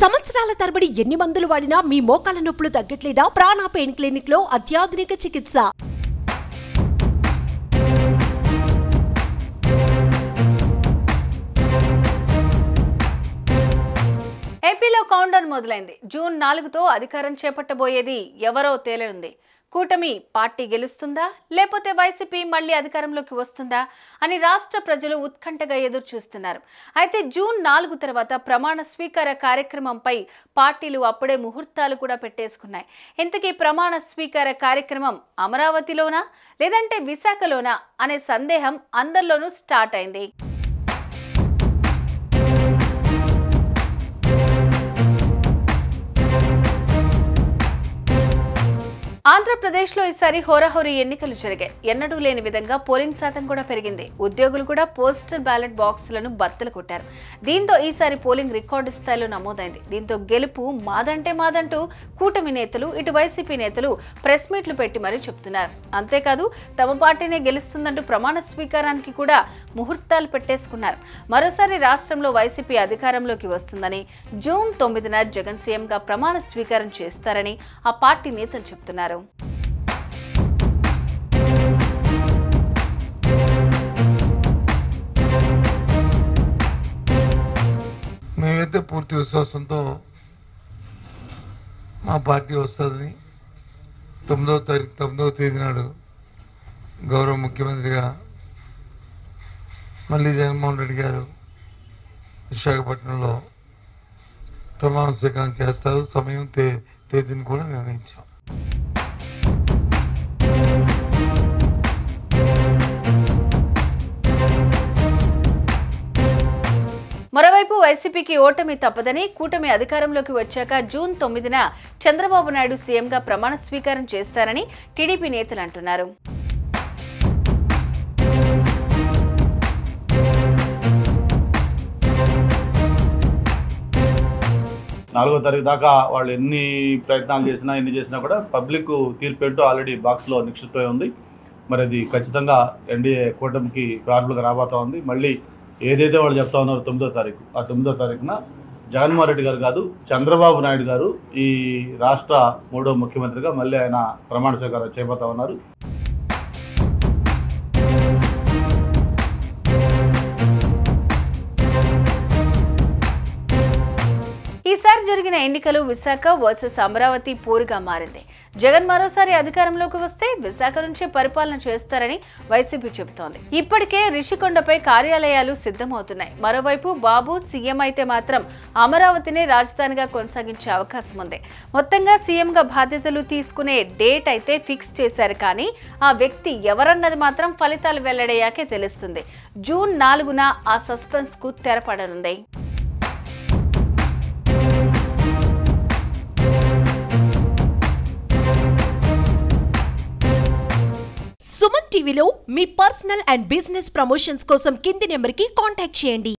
సంవత్సరాల తరబడి ఎన్ని మందులు వాడినా మీ మోకాల నొప్పులు తగ్గట్లేదా? ప్రాణ పెయిన్ క్లినిక్ లో అత్యాధునిక చికిత్స. ఏపీలో కౌంటౌన్ మొదలైంది. జూన్ 4తో అధికారం చేపట్టబోయేది ఎవరో తేలనుంది. కూటమి పార్టీ గెలుస్తుందా లేకపోతే వైసీపీ మళ్లీ అధికారంలోకి వస్తుందా అని రాష్ట్ర ప్రజలు ఉత్కంఠగా ఎదురు చూస్తున్నారు. అయితే జూన్ 4 తర్వాత ప్రమాణ స్వీకార కార్యక్రమంపై పార్టీలు అప్పుడే ముహూర్తాలు కూడా పెట్టేసుకున్నాయి. ఇంతకీ ప్రమాణ స్వీకార కార్యక్రమం అమరావతిలోనా లేదంటే విశాఖలోనా అనే సందేహం అందరిలోనూ స్టార్ట్ అయింది. ఆంధ్రప్రదేశ్లో ఈసారి హోరాహోరీ ఎన్నికలు జరిగాయి. ఎన్నడూ లేని విధంగా పోలింగ్ శాతం కూడా పెరిగింది. ఉద్యోగులు కూడా పోస్టల్ బ్యాలెట్ బాక్సులను బద్దలు కొట్టారు. దీంతో ఈసారి పోలింగ్ రికార్డు స్థాయిలో నమోదైంది. దీంతో గెలుపు మాదంటే మాదంటూ కూటమి నేతలు ఇటు వైసీపీ నేతలు ప్రెస్ మీట్లు పెట్టి మరీ చెప్తున్నారు. అంతేకాదు తమ పార్టీనే గెలుస్తుందంటూ ప్రమాణ స్వీకారానికి కూడా ముహూర్తాలు పెట్టేసుకున్నారు. మరోసారి రాష్ట్రంలో వైసీపీ అధికారంలోకి వస్తుందని, జూన్ 9న జగన్ సీఎంగా ప్రమాణ స్వీకారం చేస్తారని ఆ పార్టీ నేతలు చెప్తున్నారు. మేమైతే పూర్తి విశ్వాసంతో మా పార్టీ వస్తుందని 9వ తేదీ నాడు గౌరవ ముఖ్యమంత్రిగా మళ్ళీ జగన్మోహన్ రెడ్డి గారు విశాఖపట్నంలో ప్రమాణ స్వీకారం చేస్తారు. సమయం తేదీని కూడా నిర్ణయించాం. మరోవైపు వైసీపీకి ఓటమి తప్పదని, కూటమి అధికారంలోకి వచ్చాక జూన్ 9న చంద్రబాబు నాయుడు సీఎంగా ప్రమాణ స్వీకారం చేస్తారని టీడీపీ నేతలు అంటున్నారు. నాలుగో తారీఖు దాకా వాళ్ళు ఎన్ని ప్రయత్నాలు చేసినా కూడా పబ్లిక్ తీర్పేంటో ఆల్రెడీ బాక్స్లో నిక్షిప్తమై ఉంది. మరి అది ఖచ్చితంగా ఎన్డీఏ కూటమికి ఫేవరబుల్గా రాబోతా ఉంది. మళ్ళీ ఏదైతే వాళ్ళు చెప్తా ఉన్నారు 9వ తారీఖు, ఆ 9వ తారీఖున జగన్మోహన్ రెడ్డి గారు కాదు చంద్రబాబు నాయుడు గారు ఈ రాష్ట్ర 3వ ముఖ్యమంత్రిగా మళ్ళీ ఆయన ప్రమాణ స్వీకారం చేయబోతా ఉన్నారు. ఈసారి జరిగిన ఎన్నికలు విశాఖ వర్సెస్ అమరావతి పోరుగా మారింది. జగన్ మరోసారి అధికారంలోకి వస్తే విశాఖ నుంచే పరిపాలన చేస్తారని వైసీపీ చెబుతోంది. ఇప్పటికే రిషికొండపై కార్యాలయాలు సిద్ధమవుతున్నాయి. మరోవైపు బాబు సీఎం అయితే మాత్రం అమరావతినే రాజధానిగా కొనసాగించే అవకాశం ఉంది. మొత్తంగా సీఎంగా బాధ్యతలు తీసుకునే డేట్ అయితే ఫిక్స్ చేశారు. కానీ ఆ వ్యక్తి ఎవరన్నది మాత్రం ఫలితాలు వెల్లడయ్యాకే తెలుస్తుంది. జూన్ 4న ఆ సస్పెన్స్ కు తెరపడనుంది. సుమన్ టీవీలో మీ పర్సనల్ అండ్ బిజినెస్ ప్రమోషన్స్ కోసం కింది నెంబర్కి కాంటాక్ట్ చేయండి.